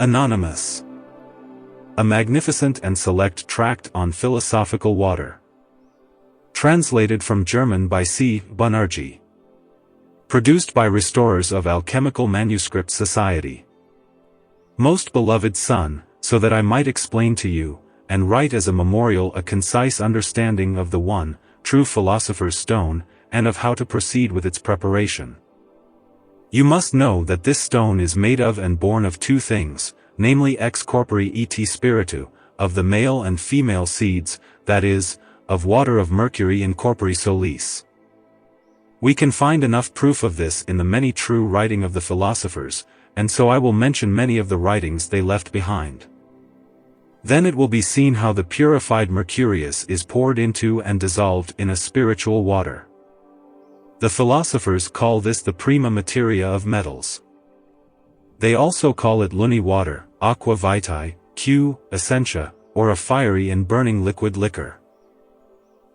Anonymous. A magnificent and select tract on philosophical water. Translated from German by C. Banerjee. Produced by Restorers of Alchemical Manuscript Society. Most beloved son, so that I might explain to you, and write as a memorial a concise understanding of the one, true philosopher's stone, and of how to proceed with its preparation. You must know that this stone is made of and born of two things, namely ex corpore et spiritu, of the male and female seeds, that is, of water of Mercury in corpore solis. We can find enough proof of this in the many true writing of the philosophers, and so I will mention many of the writings they left behind. Then it will be seen how the purified Mercurius is poured into and dissolved in a spiritual water. The philosophers call this the prima materia of metals. They also call it luny water, aqua vitae, q. essentia, or a fiery and burning liquid liquor.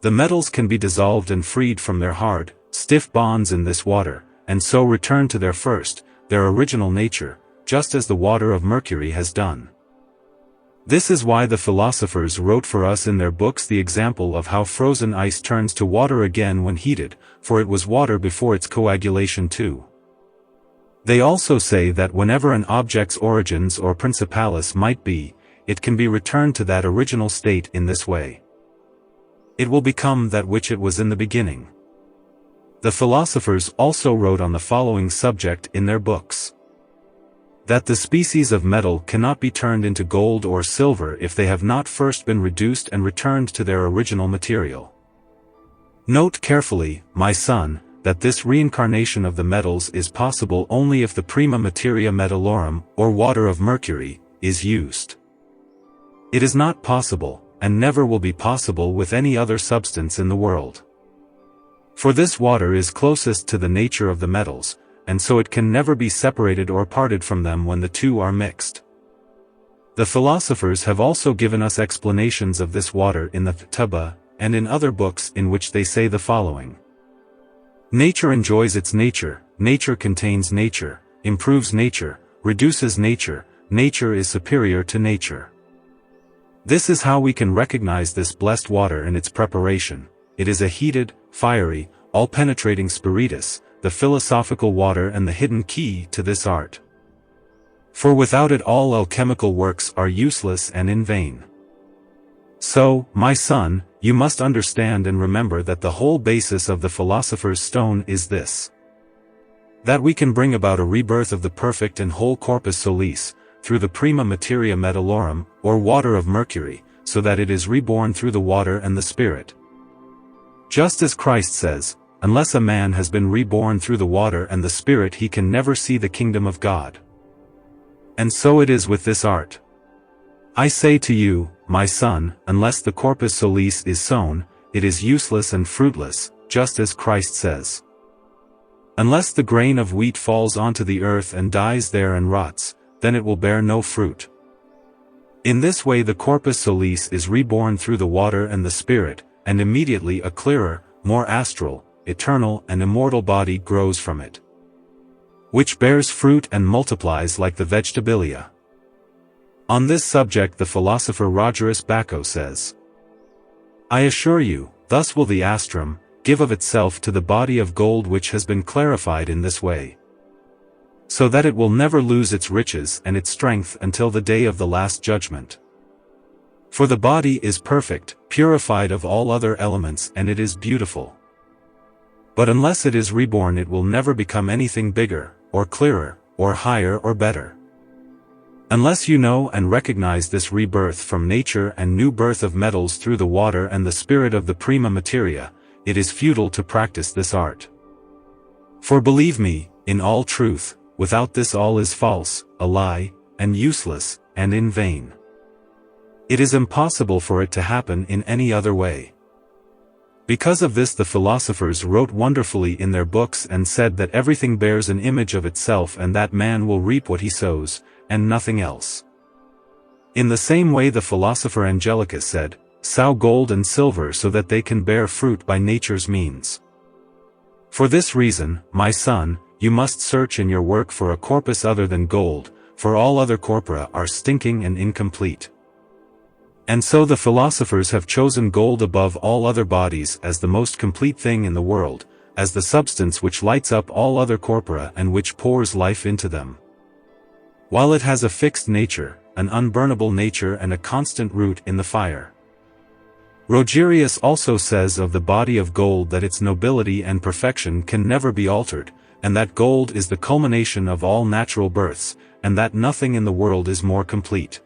The metals can be dissolved and freed from their hard, stiff bonds in this water, and so return to their first, their original nature, just as the water of Mercury has done. This is why the philosophers wrote for us in their books the example of how frozen ice turns to water again when heated, for it was water before its coagulation too. They also say that whenever an object's origins or principalis might be, it can be returned to that original state in this way. It will become that which it was in the beginning. The philosophers also wrote on the following subject in their books: that the species of metal cannot be turned into gold or silver if they have not first been reduced and returned to their original material. Note carefully, my son, that this reincarnation of the metals is possible only if the prima materia metallorum, or water of Mercury, is used. It is not possible, and never will be possible with any other substance in the world. For this water is closest to the nature of the metals, and so it can never be separated or parted from them when the two are mixed. The philosophers have also given us explanations of this water in the Taba, and in other books in which they say the following. Nature enjoys its nature, nature contains nature, improves nature, reduces nature, nature is superior to nature. This is how we can recognize this blessed water in its preparation. It is a heated, fiery, all-penetrating spiritus, the philosophical water and the hidden key to this art. For without it all alchemical works are useless and in vain. So, my son, you must understand and remember that the whole basis of the philosopher's stone is this: that we can bring about a rebirth of the perfect and whole corpus solis, through the prima materia metallorum, or water of Mercury, so that it is reborn through the water and the spirit. Just as Christ says, unless a man has been reborn through the water and the Spirit he can never see the kingdom of God. And so it is with this art. I say to you, my son, unless the corpus solis is sown, it is useless and fruitless, just as Christ says. Unless the grain of wheat falls onto the earth and dies there and rots, then it will bear no fruit. In this way the corpus solis is reborn through the water and the Spirit, and immediately a clearer, more astral, eternal and immortal body grows from it, which bears fruit and multiplies like the vegetabilia. On this subject the philosopher Rogerus Bacco says, I assure you, thus will the astrum give of itself to the body of gold which has been clarified in this way, so that it will never lose its riches and its strength until the day of the last judgment. For the body is perfect, purified of all other elements, and it is beautiful. But unless it is reborn it will never become anything bigger, or clearer, or higher or better. Unless you know and recognize this rebirth from nature and new birth of metals through the water and the spirit of the prima materia, it is futile to practice this art. For believe me, in all truth, without this all is false, a lie, and useless, and in vain. It is impossible for it to happen in any other way. Because of this the philosophers wrote wonderfully in their books and said that everything bears an image of itself and that man will reap what he sows, and nothing else. In the same way the philosopher Angelicus said, sow gold and silver so that they can bear fruit by nature's means. For this reason, my son, you must search in your work for a corpus other than gold, for all other corpora are stinking and incomplete. And so the philosophers have chosen gold above all other bodies as the most complete thing in the world, as the substance which lights up all other corpora and which pours life into them. While it has a fixed nature, an unburnable nature and a constant root in the fire. Rogerius also says of the body of gold that its nobility and perfection can never be altered, and that gold is the culmination of all natural births, and that nothing in the world is more complete.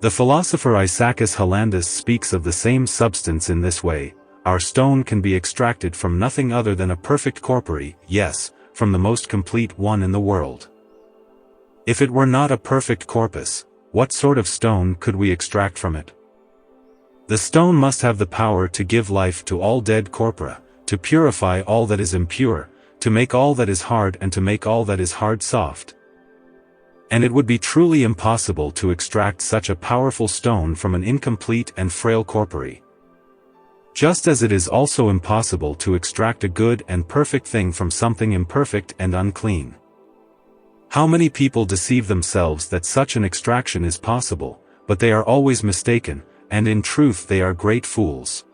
The philosopher Isaacus Hollandus speaks of the same substance in this way: our stone can be extracted from nothing other than a perfect corpora, yes, from the most complete one in the world. If it were not a perfect corpus, what sort of stone could we extract from it? The stone must have the power to give life to all dead corpora, to purify all that is impure, to make all that is hard and to make all that is hard soft. And it would be truly impossible to extract such a powerful stone from an incomplete and frail corpora. Just as it is also impossible to extract a good and perfect thing from something imperfect and unclean. How many people deceive themselves that such an extraction is possible, but they are always mistaken, and in truth they are great fools.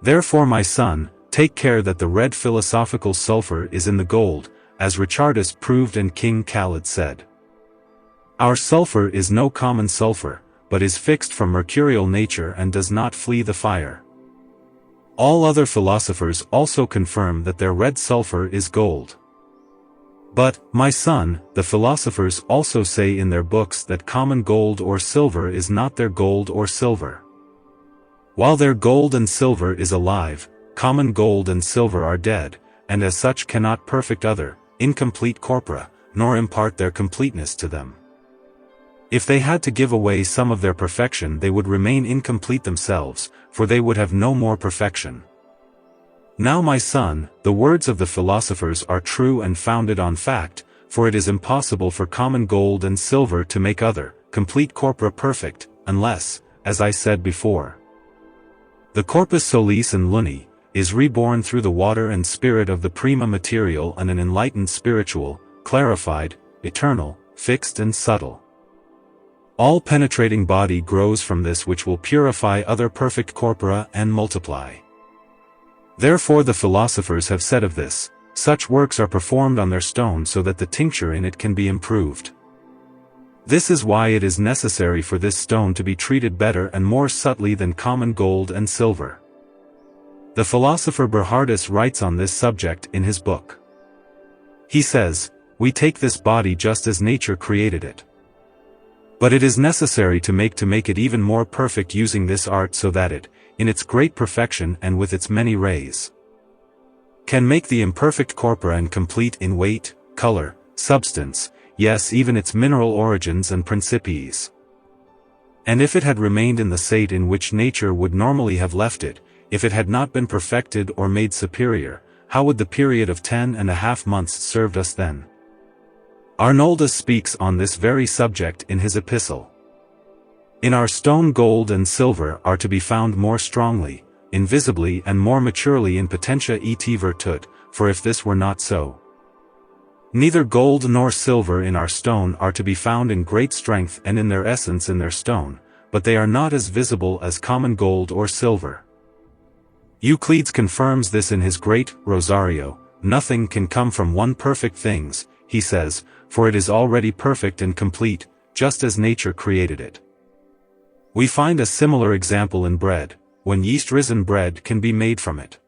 Therefore, my son, take care that the red philosophical sulfur is in the gold, as Richardus proved and King Khalid said. Our sulfur is no common sulfur, but is fixed from mercurial nature and does not flee the fire. All other philosophers also confirm that their red sulfur is gold. But, my son, the philosophers also say in their books that common gold or silver is not their gold or silver. While their gold and silver is alive, common gold and silver are dead, and as such cannot perfect other, incomplete corpora, nor impart their completeness to them. If they had to give away some of their perfection, they would remain incomplete themselves, for they would have no more perfection. Now, my son, the words of the philosophers are true and founded on fact, for it is impossible for common gold and silver to make other, complete corpora perfect, unless, as I said before, the corpus solis and luni is reborn through the water and spirit of the prima material and an enlightened spiritual, clarified, eternal, fixed and subtle. All penetrating body grows from this which will purify other perfect corpora and multiply. Therefore the philosophers have said of this, such works are performed on their stone so that the tincture in it can be improved. This is why it is necessary for this stone to be treated better and more subtly than common gold and silver. The philosopher Bernhardus writes on this subject in his book. He says, we take this body just as nature created it. But it is necessary to make it even more perfect using this art so that it, in its great perfection and with its many rays, can make the imperfect corpora and complete in weight, color, substance, yes, even its mineral origins and principes. And if it had remained in the state in which nature would normally have left it, if it had not been perfected or made superior, how would the period of 10.5 months served us then? Arnoldus speaks on this very subject in his epistle. In our stone gold and silver are to be found more strongly, invisibly and more maturely in potentia et virtute, for if this were not so, neither gold nor silver in our stone are to be found in great strength and in their essence in their stone, but they are not as visible as common gold or silver. Euclides confirms this in his great Rosario. Nothing can come from one perfect things, he says, for it is already perfect and complete, just as nature created it. We find a similar example in bread, when yeast-risen bread can be made from it.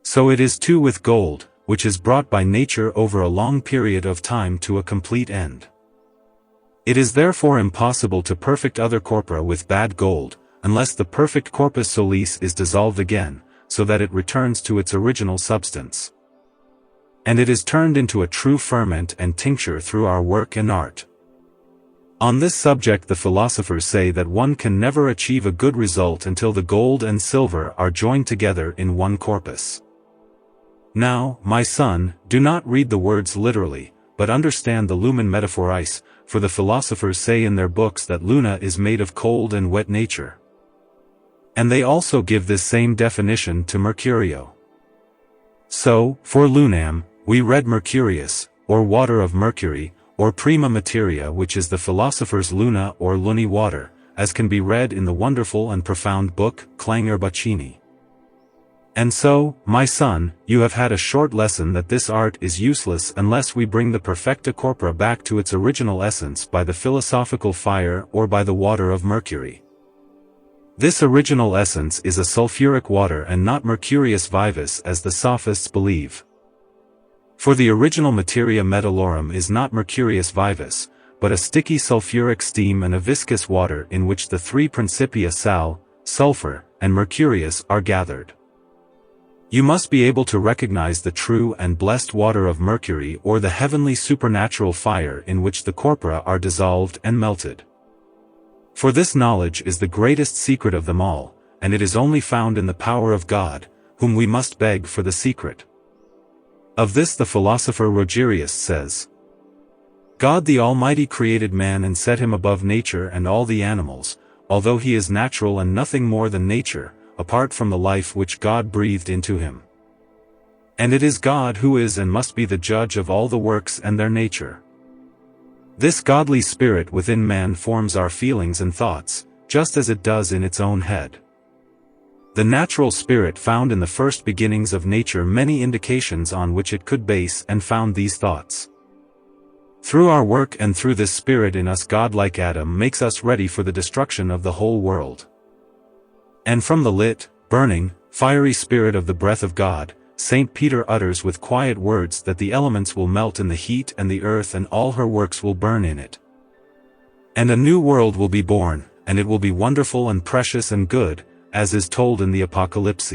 So it is too with gold, which is brought by nature over a long period of time to a complete end. It is therefore impossible to perfect other corpora with bad gold, unless the perfect corpus solis is dissolved again, so that it returns to its original substance. And it is turned into a true ferment and tincture through our work and art. On this subject the philosophers say that one can never achieve a good result until the gold and silver are joined together in one corpus. Now, my son, do not read the words literally, but understand the lumen metaphoris, for the philosophers say in their books that Luna is made of cold and wet nature. And they also give this same definition to Mercurio. So, for lunam, we read mercurius, or water of Mercury, or prima materia, which is the philosopher's luna or luni water, as can be read in the wonderful and profound book, Clangor Bacchini. And so, my son, you have had a short lesson that this art is useless unless we bring the perfecta corpora back to its original essence by the philosophical fire or by the water of mercury. This original essence is a sulfuric water and not mercurius vivus as the sophists believe. For the original materia metallorum is not mercurius vivus, but a sticky sulfuric steam and a viscous water in which the three principia sal, sulfur, and mercurius are gathered. You must be able to recognize the true and blessed water of mercury or the heavenly supernatural fire in which the corpora are dissolved and melted. For this knowledge is the greatest secret of them all, and it is only found in the power of God, whom we must beg for the secret. Of this the philosopher Rogerius says, God the Almighty created man and set him above nature and all the animals, although he is natural and nothing more than nature, apart from the life which God breathed into him. And it is God who is and must be the judge of all the works and their nature. This godly spirit within man forms our feelings and thoughts, just as it does in its own head. The natural spirit found in the first beginnings of nature many indications on which it could base and found these thoughts. Through our work and through this spirit in us, God, like Adam, makes us ready for the destruction of the whole world. And from the lit, burning, fiery spirit of the breath of God, St. Peter utters with quiet words that the elements will melt in the heat and the earth and all her works will burn in it. And a new world will be born, and it will be wonderful and precious and good, as is told in the Apocalypse.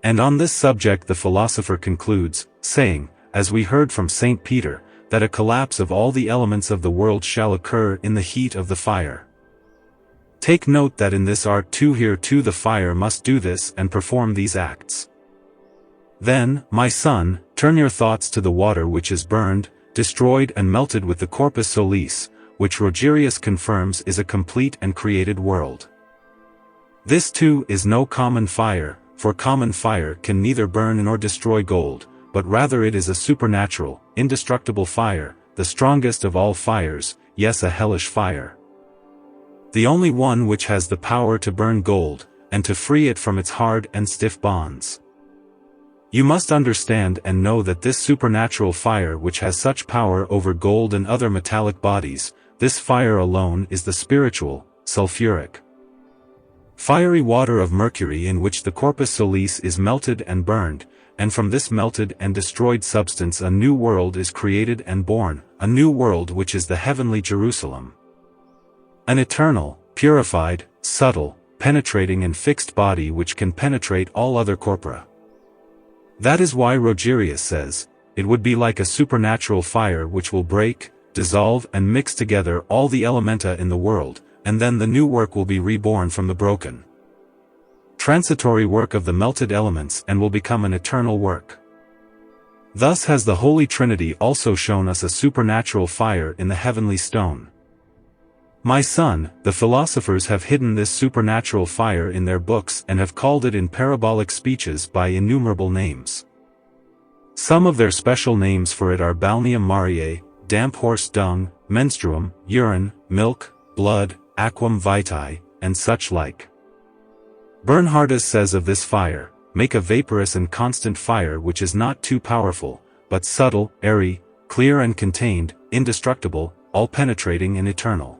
And on this subject the philosopher concludes, saying, as we heard from St. Peter, that a collapse of all the elements of the world shall occur in the heat of the fire. Take note that in this art too here too the fire must do this and perform these acts. Then, my son, turn your thoughts to the water which is burned, destroyed and melted with the corpus solis, which Rogerius confirms is a complete and created world. This too is no common fire, for common fire can neither burn nor destroy gold, but rather it is a supernatural, indestructible fire, the strongest of all fires, yes, a hellish fire. The only one which has the power to burn gold, and to free it from its hard and stiff bonds. You must understand and know that this supernatural fire which has such power over gold and other metallic bodies, this fire alone is the spiritual, sulfuric, fiery water of mercury in which the corpus solis is melted and burned, and from this melted and destroyed substance a new world is created and born, a new world which is the heavenly Jerusalem. An eternal, purified, subtle, penetrating and fixed body which can penetrate all other corpora. That is why Rogerius says, it would be like a supernatural fire which will break, dissolve and mix together all the elementa in the world, and then the new work will be reborn from the broken, transitory work of the melted elements and will become an eternal work. Thus has the Holy Trinity also shown us a supernatural fire in the heavenly stone. My son, the philosophers have hidden this supernatural fire in their books and have called it in parabolic speeches by innumerable names. Some of their special names for it are balneum mariae, damp horse dung, menstruum, urine, milk, blood, aquam vitae, and such like. Bernhardus says of this fire, make a vaporous and constant fire which is not too powerful, but subtle, airy, clear and contained, indestructible, all-penetrating and eternal.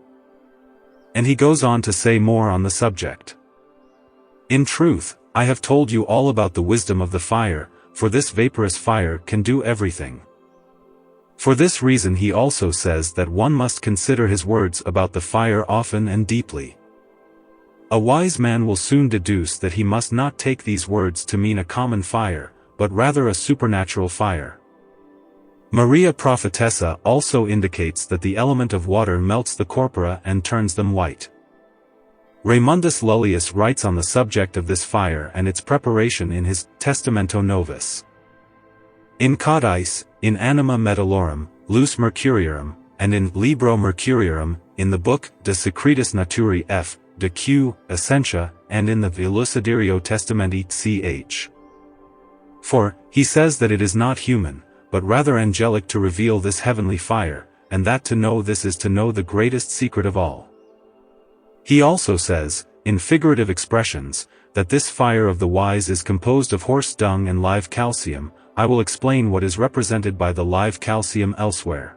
And he goes on to say more on the subject. In truth, I have told you all about the wisdom of the fire, for this vaporous fire can do everything. For this reason he also says that one must consider his words about the fire often and deeply. A wise man will soon deduce that he must not take these words to mean a common fire, but rather a supernatural fire. Maria Prophetessa also indicates that the element of water melts the corpora and turns them white. Raymundus Lullius writes on the subject of this fire and its preparation in his Testamento Novus. In Caudice, in Anima Metallorum, Lus Mercuriorum, and in Libro Mercuriorum, in the book De Secretis Naturae F. de Q. Essentia, and in the Elucidatio Testamenti ch. For, he says that it is not human, but rather angelic to reveal this heavenly fire, and that to know this is to know the greatest secret of all. He also says, in figurative expressions, that this fire of the wise is composed of horse dung and live calcium. I will explain what is represented by the live calcium elsewhere.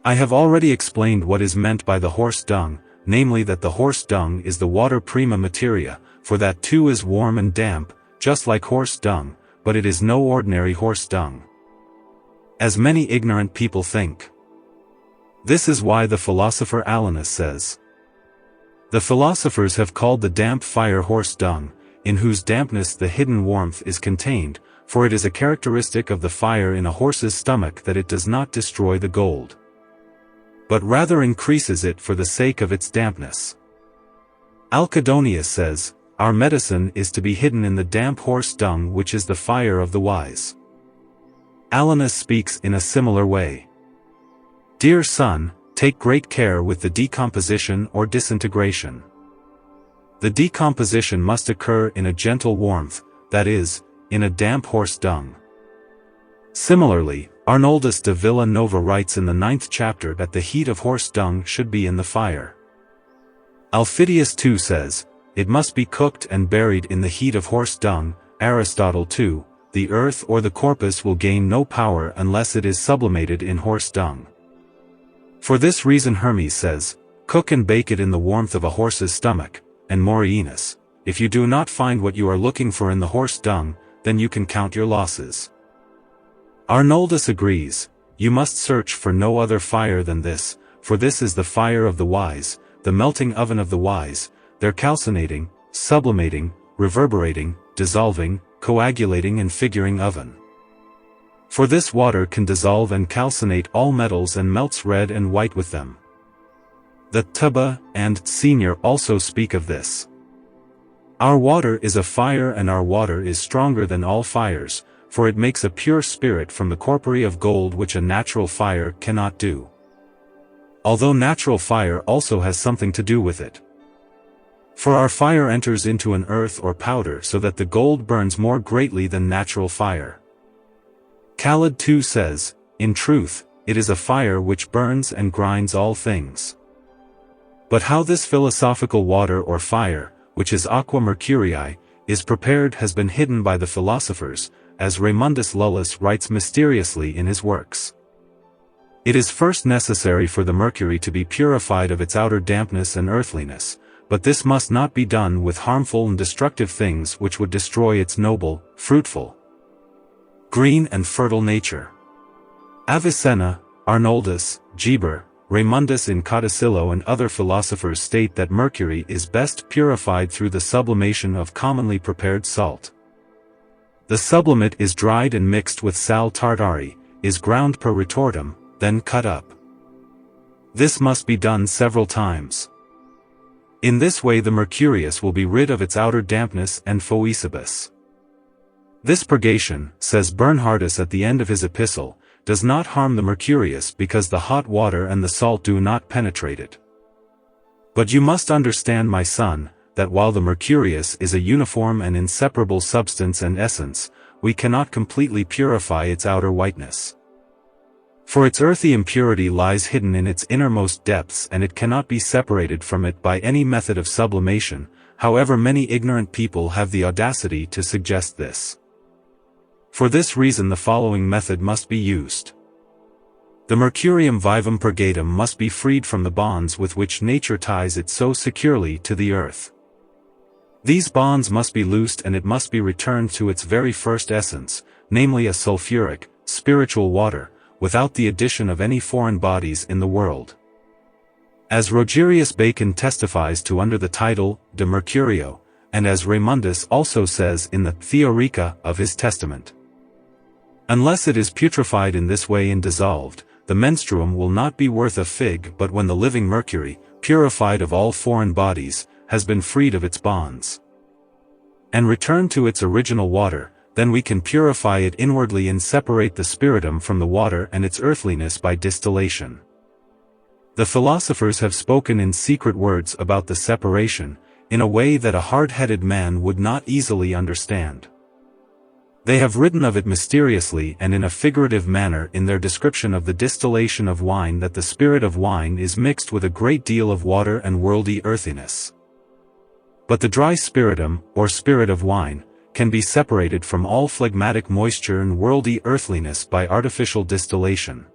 I have already explained what is meant by the horse dung, namely that the horse dung is the water prima materia, for that too is warm and damp, just like horse dung, but it is no ordinary horse dung, as many ignorant people think. This is why the philosopher Alanus says, "The philosophers have called the damp fire horse dung, in whose dampness the hidden warmth is contained, for it is a characteristic of the fire in a horse's stomach that it does not destroy the gold, but rather increases it for the sake of its dampness." Alcedonius says, "Our medicine is to be hidden in the damp horse dung, which is the fire of the wise." Alanus speaks in a similar way. "Dear son, take great care with the decomposition or disintegration. The decomposition must occur in a gentle warmth, that is, in a damp horse dung." Similarly, Arnoldus de Villanova writes in the 9th chapter that the heat of horse dung should be in the fire. Alphidius too says, "It must be cooked and buried in the heat of horse dung." Aristotle too, "The earth or the corpus will gain no power unless it is sublimated in horse dung." For this reason Hermes says, "Cook and bake it in the warmth of a horse's stomach," and Morienus, "If you do not find what you are looking for in the horse dung, then you can count your losses." Arnoldus agrees, "You must search for no other fire than this, for this is the fire of the wise, the melting oven of the wise, their calcinating, sublimating, reverberating, dissolving, coagulating and figuring oven. For this water can dissolve and calcinate all metals and melts red and white with them." The Tuba and Senior also speak of this. "Our water is a fire, and our water is stronger than all fires, for it makes a pure spirit from the corpora of gold, which a natural fire cannot do. Although natural fire also has something to do with it. For our fire enters into an earth or powder, so that the gold burns more greatly than natural fire." Khalid too says, "In truth, it is a fire which burns and grinds all things." But how this philosophical water or fire, which is aqua mercurii, is prepared has been hidden by the philosophers, as Raymundus Lullus writes mysteriously in his works. It is first necessary for the mercury to be purified of its outer dampness and earthliness, but this must not be done with harmful and destructive things which would destroy its noble, fruitful, green and fertile nature. Avicenna, Arnoldus, Geber, Raymundus in Codicillo and other philosophers state that mercury is best purified through the sublimation of commonly prepared salt. The sublimate is dried and mixed with sal tartari, is ground per retortum, then cut up. This must be done several times. In this way the mercurius will be rid of its outer dampness and foecibus. This purgation, says Bernhardus at the end of his epistle, does not harm the mercurius because the hot water and the salt do not penetrate it. But you must understand, my son, that while the mercurius is a uniform and inseparable substance and essence, we cannot completely purify its outer whiteness. For its earthy impurity lies hidden in its innermost depths, and it cannot be separated from it by any method of sublimation, however many ignorant people have the audacity to suggest this. For this reason the following method must be used. The mercurium vivum purgatum must be freed from the bonds with which nature ties it so securely to the earth. These bonds must be loosed, and it must be returned to its very first essence, namely a sulfuric, spiritual water, without the addition of any foreign bodies in the world. As Rogerius Bacon testifies to under the title, De Mercurio, and as Raymundus also says in the Theorica of his testament. Unless it is putrefied in this way and dissolved, the menstruum will not be worth a fig, but when the living mercury, purified of all foreign bodies, has been freed of its bonds, and returned to its original water, then we can purify it inwardly and separate the spiritum from the water and its earthliness by distillation. The philosophers have spoken in secret words about the separation, in a way that a hard-headed man would not easily understand. They have written of it mysteriously and in a figurative manner in their description of the distillation of wine that the spirit of wine is mixed with a great deal of water and worldly earthiness. But the dry spiritum, or spirit of wine, can be separated from all phlegmatic moisture and worldly earthliness by artificial distillation.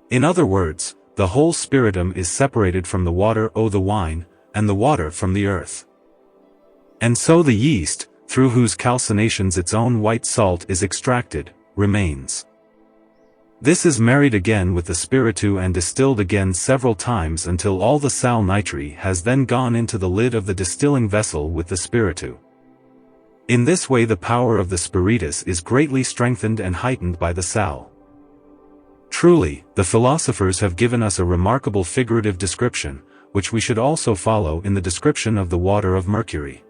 In other words, the whole spiritum is separated from the water o' the wine, and the water from the earth. And so the yeast, through whose calcinations its own white salt is extracted, remains. This is married again with the spiritu and distilled again several times until all the sal nitri has then gone into the lid of the distilling vessel with the spiritu. In this way the power of the spiritus is greatly strengthened and heightened by the sal. Truly, the philosophers have given us a remarkable figurative description, which we should also follow in the description of the water of mercury.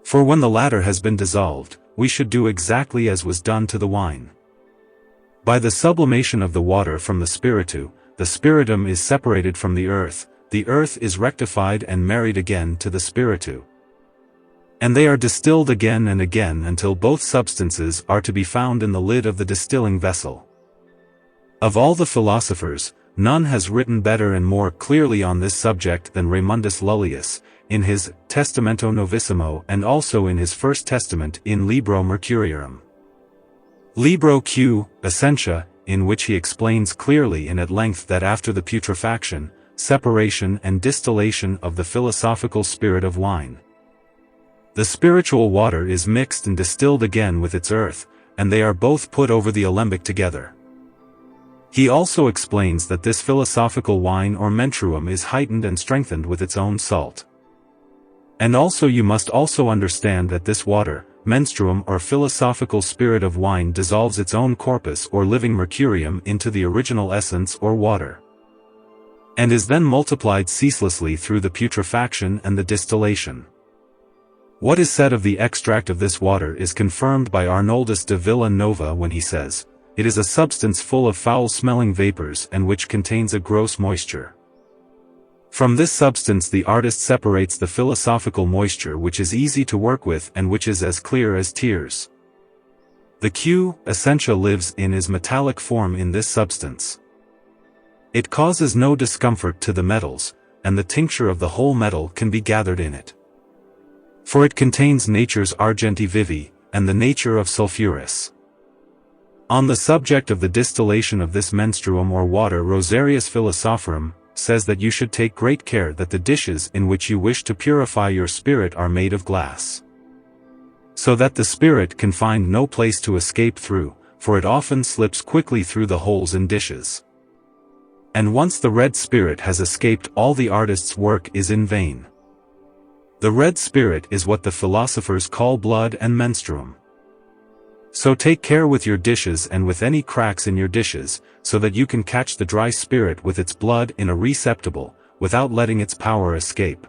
For when the latter has been dissolved, we should do exactly as was done to the wine. By the sublimation of the water from the spiritu, the spiritum is separated from the earth is rectified and married again to the spiritu. And they are distilled again and again until both substances are to be found in the lid of the distilling vessel. Of all the philosophers, none has written better and more clearly on this subject than Raymundus Lullius, in his Testamento Novissimo and also in his First Testament in Libro Mercuriorum. Libro Q. Essentia, in which he explains clearly and at length that after the putrefaction, separation and distillation of the philosophical spirit of wine, the spiritual water is mixed and distilled again with its earth, and they are both put over the alembic together. He also explains that this philosophical wine or menstruum is heightened and strengthened with its own salt. And also you must also understand that this water, menstruum or philosophical spirit of wine dissolves its own corpus or living mercurium into the original essence or water, and is then multiplied ceaselessly through the putrefaction and the distillation. What is said of the extract of this water is confirmed by Arnoldus de Villa Nova when he says, "It is a substance full of foul-smelling vapors and which contains a gross moisture." From this substance the artist separates the philosophical moisture which is easy to work with and which is as clear as tears. The Q. Essentia lives in its metallic form in this substance. It causes no discomfort to the metals, and the tincture of the whole metal can be gathered in it. For it contains nature's argenti vivi, and the nature of sulphuris. On the subject of the distillation of this menstruum or water Rosarius Philosophorum says that you should take great care that the dishes in which you wish to purify your spirit are made of glass, so that the spirit can find no place to escape through, for it often slips quickly through the holes in dishes. And once the red spirit has escaped, all the artist's work is in vain. The red spirit is what the philosophers call blood and menstruum. So take care with your dishes and with any cracks in your dishes, so that you can catch the dry spirit with its blood in a receptacle, without letting its power escape.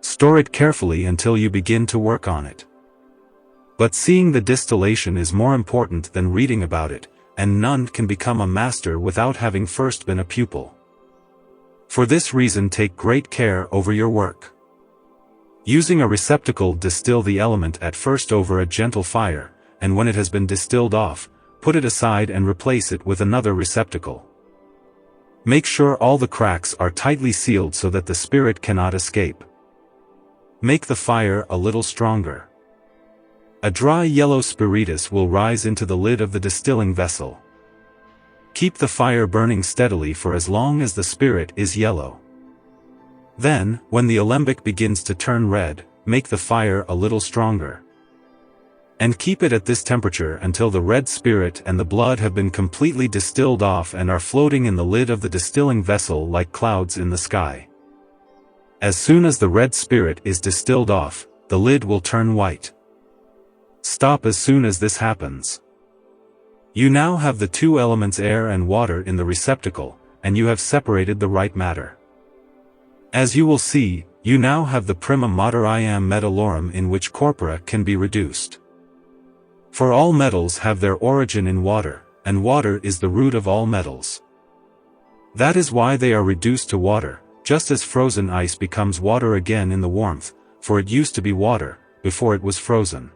Store it carefully until you begin to work on it. But seeing the distillation is more important than reading about it, and none can become a master without having first been a pupil. For this reason take great care over your work. Using a receptacle, distill the element at first over a gentle fire, and when it has been distilled off, put it aside and replace it with another receptacle. Make sure all the cracks are tightly sealed so that the spirit cannot escape. Make the fire a little stronger. A dry yellow spiritus will rise into the lid of the distilling vessel. Keep the fire burning steadily for as long as the spirit is yellow. Then, when the alembic begins to turn red, make the fire a little stronger. And keep it at this temperature until the red spirit and the blood have been completely distilled off and are floating in the lid of the distilling vessel like clouds in the sky. As soon as the red spirit is distilled off, the lid will turn white. Stop as soon as this happens. You now have the two elements air and water in the receptacle, and you have separated the right matter. As you will see, you now have the prima materiam metallorum in which corpora can be reduced. For all metals have their origin in water, and water is the root of all metals. That is why they are reduced to water, just as frozen ice becomes water again in the warmth, for it used to be water, before it was frozen.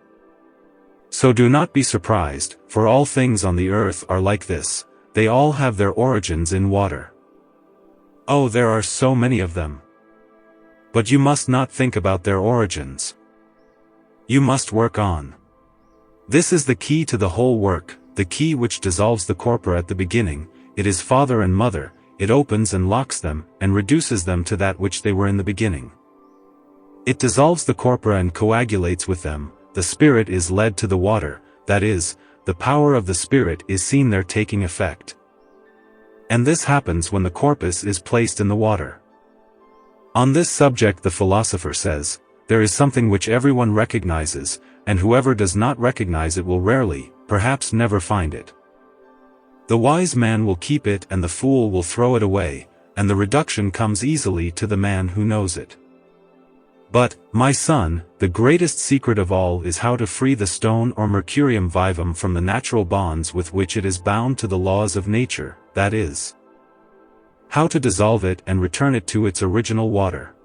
So do not be surprised, for all things on the earth are like this, they all have their origins in water. Oh, there are so many of them. But you must not think about their origins. You must work on. This is the key to the whole work, the key which dissolves the corpora at the beginning. It is father and mother, it opens and locks them, and reduces them to that which they were in the beginning. It dissolves the corpora and coagulates with them, the spirit is led to the water, that is, the power of the spirit is seen there taking effect. And this happens when the corpus is placed in the water. On this subject the philosopher says, there is something which everyone recognizes, and whoever does not recognize it will rarely, perhaps never find it. The wise man will keep it and the fool will throw it away, and the reduction comes easily to the man who knows it. But, my son, the greatest secret of all is how to free the stone or mercurium vivum from the natural bonds with which it is bound to the laws of nature, that is, how to dissolve it and return it to its original water.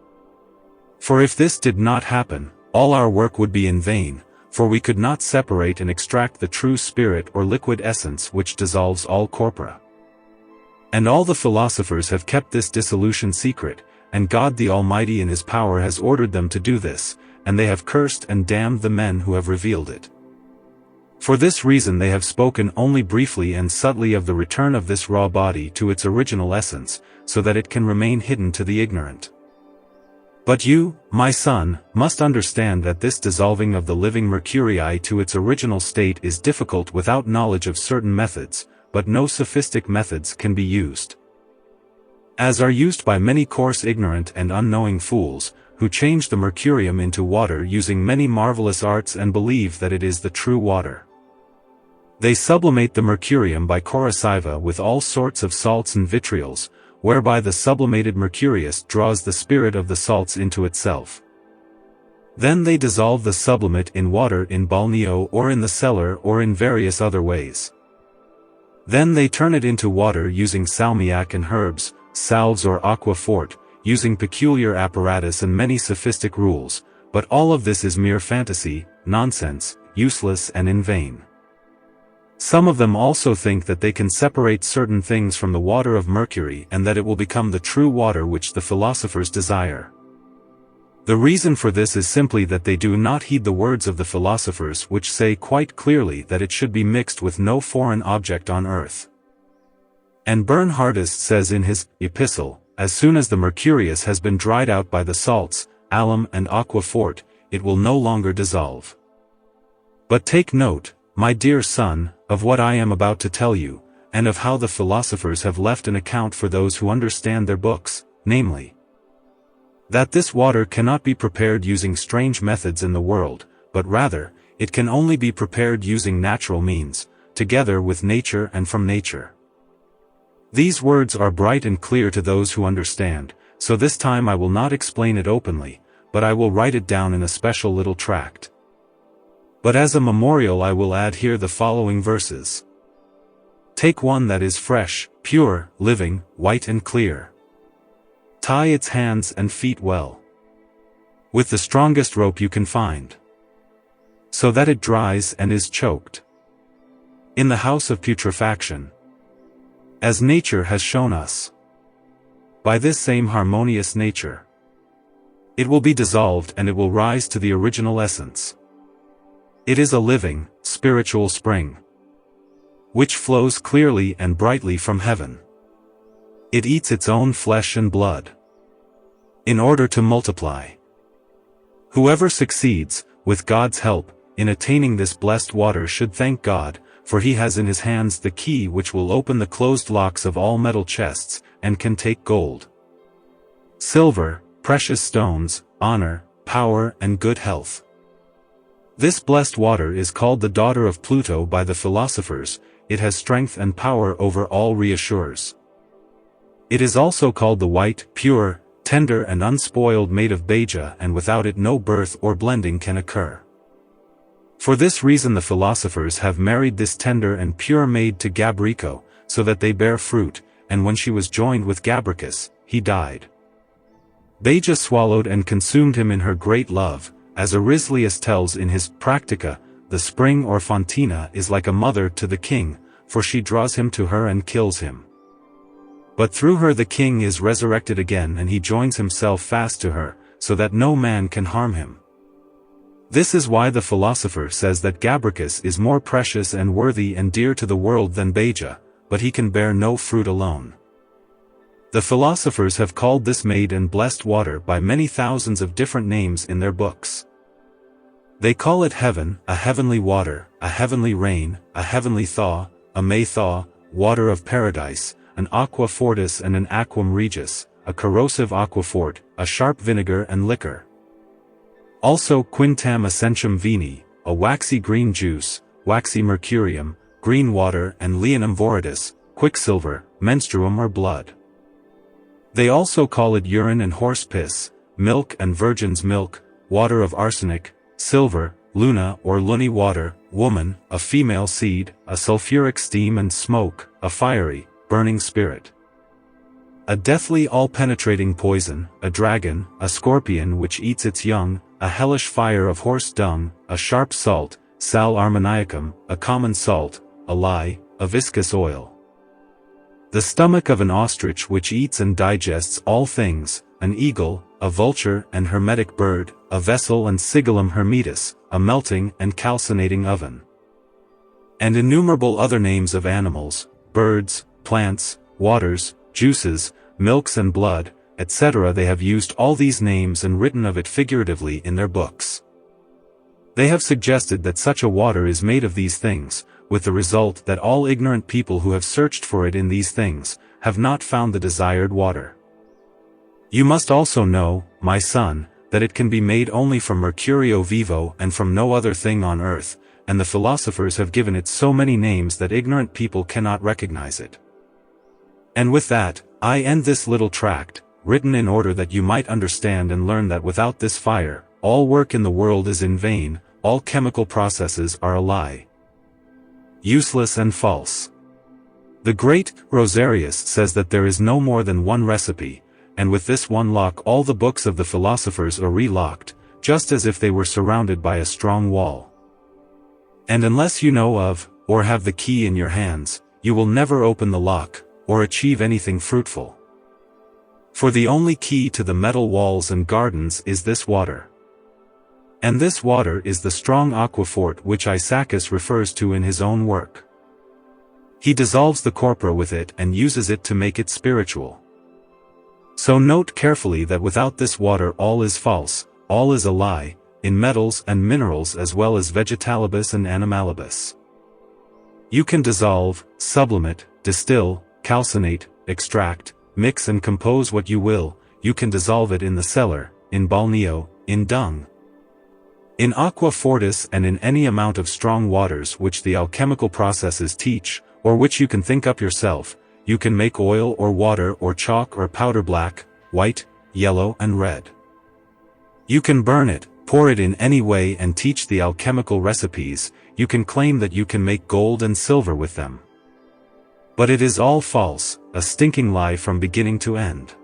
For if this did not happen, all our work would be in vain, for we could not separate and extract the true spirit or liquid essence which dissolves all corpora. And all the philosophers have kept this dissolution secret, and God the Almighty in His power has ordered them to do this, and they have cursed and damned the men who have revealed it. For this reason they have spoken only briefly and subtly of the return of this raw body to its original essence, so that it can remain hidden to the ignorant. But you, my son, must understand that this dissolving of the living mercurii to its original state is difficult without knowledge of certain methods, but no sophistic methods can be used. As are used by many coarse ignorant and unknowing fools, who change the mercurium into water using many marvelous arts and believe that it is the true water. They sublimate the mercurium by corrosiva with all sorts of salts and vitriols, whereby the sublimated mercurius draws the spirit of the salts into itself. Then they dissolve the sublimate in water in balneo or in the cellar or in various other ways. Then they turn it into water using salmiac and herbs, salves or aqua forte, using peculiar apparatus and many sophistic rules, but all of this is mere fantasy, nonsense, useless and in vain. Some of them also think that they can separate certain things from the water of mercury and that it will become the true water which the philosophers desire. The reason for this is simply that they do not heed the words of the philosophers which say quite clearly that it should be mixed with no foreign object on earth. And Bernhardus says in his epistle, as soon as the mercurius has been dried out by the salts, alum and aqua forte, it will no longer dissolve. But take note, my dear son, of what I am about to tell you, and of how the philosophers have left an account for those who understand their books, namely, that this water cannot be prepared using strange methods in the world, but rather, it can only be prepared using natural means, together with nature and from nature. These words are bright and clear to those who understand, so this time I will not explain it openly, but I will write it down in a special little tract. But as a memorial I will add here the following verses. Take one that is fresh, pure, living, white and clear. Tie its hands and feet well, with the strongest rope you can find, so that it dries and is choked in the house of putrefaction, as nature has shown us. By this same harmonious nature, it will be dissolved and it will rise to the original essence. It is a living, spiritual spring, which flows clearly and brightly from heaven. It eats its own flesh and blood, in order to multiply. Whoever succeeds, with God's help, in attaining this blessed water should thank God, for He has in His hands the key which will open the closed locks of all metal chests, and can take gold, silver, precious stones, honor, power and good health. This blessed water is called the daughter of Pluto by the philosophers. It has strength and power over all reassurers. It is also called the white, pure, tender and unspoiled maid of Beja, and without it no birth or blending can occur. For this reason the philosophers have married this tender and pure maid to Gabrico, so that they bear fruit, and when she was joined with Gabricus, he died. Beja swallowed and consumed him in her great love, as Arislius tells in his Practica, the spring or fontina is like a mother to the king, for she draws him to her and kills him. But through her the king is resurrected again and he joins himself fast to her, so that no man can harm him. This is why the philosopher says that Gabricus is more precious and worthy and dear to the world than Beja, but he can bear no fruit alone. The philosophers have called this made and blessed water by many thousands of different names in their books. They call it heaven, a heavenly water, a heavenly rain, a heavenly thaw, a May thaw, water of paradise, an aqua fortis and an aquam regis, a corrosive aquafort, a sharp vinegar and liquor. Also quintam essentium vini, a waxy green juice, waxy mercurium, green water and leonum viridis, quicksilver, menstruum or blood. They also call it urine and horse piss, milk and virgin's milk, water of arsenic, silver, luna or lunny water, woman, a female seed, a sulfuric steam and smoke, a fiery, burning spirit. A deathly all-penetrating poison, a dragon, a scorpion which eats its young, a hellish fire of horse dung, a sharp salt, sal armoniacum, a common salt, a lye, a viscous oil. The stomach of an ostrich which eats and digests all things, an eagle, a vulture and hermetic bird, a vessel and sigillum hermetis, a melting and calcinating oven. And innumerable other names of animals, birds, plants, waters, juices, milks and blood, etc. They have used all these names and written of it figuratively in their books. They have suggested that such a water is made of these things, with the result that all ignorant people who have searched for it in these things, have not found the desired water. You must also know, my son, that it can be made only from mercurio vivo and from no other thing on earth, and the philosophers have given it so many names that ignorant people cannot recognize it. And with that, I end this little tract, written in order that you might understand and learn that without this fire, all work in the world is in vain, all chemical processes are a lie, useless and false. The great Rosarius says that there is no more than one recipe, and with this one lock all the books of the philosophers are re-locked, just as if they were surrounded by a strong wall. And unless you know of, or have the key in your hands, you will never open the lock, or achieve anything fruitful. For the only key to the metal walls and gardens is this water. And this water is the strong aquafort which Isaacus refers to in his own work. He dissolves the corpora with it and uses it to make it spiritual. So note carefully that without this water all is false, all is a lie, in metals and minerals as well as vegetalibus and animalibus. You can dissolve, sublimate, distill, calcinate, extract, mix and compose what you will. You can dissolve it in the cellar, in balneo, in dung, in aqua fortis and in any amount of strong waters which the alchemical processes teach, or which you can think up yourself. You can make oil or water or chalk or powder black, white, yellow and red. You can burn it, pour it in any way and teach the alchemical recipes. You can claim that you can make gold and silver with them. But it is all false, a stinking lie from beginning to end.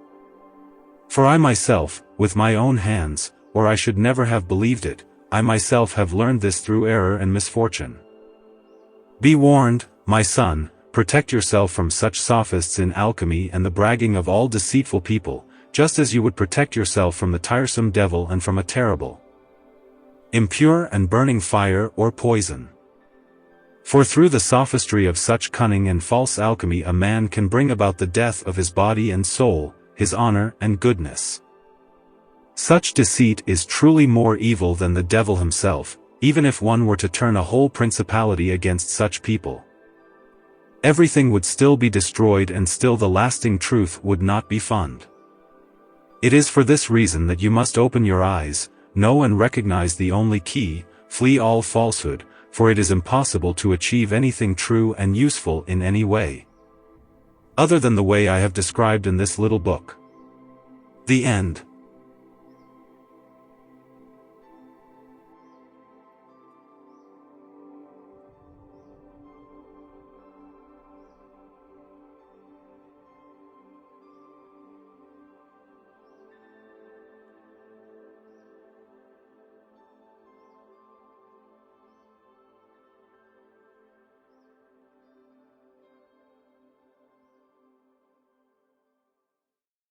For I myself, with my own hands, or I should never have believed it, I myself have learned this through error and misfortune. Be warned, my son, protect yourself from such sophists in alchemy and the bragging of all deceitful people, just as you would protect yourself from the tiresome devil and from a terrible, impure and burning fire or poison. For through the sophistry of such cunning and false alchemy a man can bring about the death of his body and soul, his honor and goodness. Such deceit is truly more evil than the devil himself, even if one were to turn a whole principality against such people. Everything would still be destroyed and still the lasting truth would not be found. It is for this reason that you must open your eyes, know and recognize the only key, flee all falsehood, for it is impossible to achieve anything true and useful in any way other than the way I have described in this little book. The end.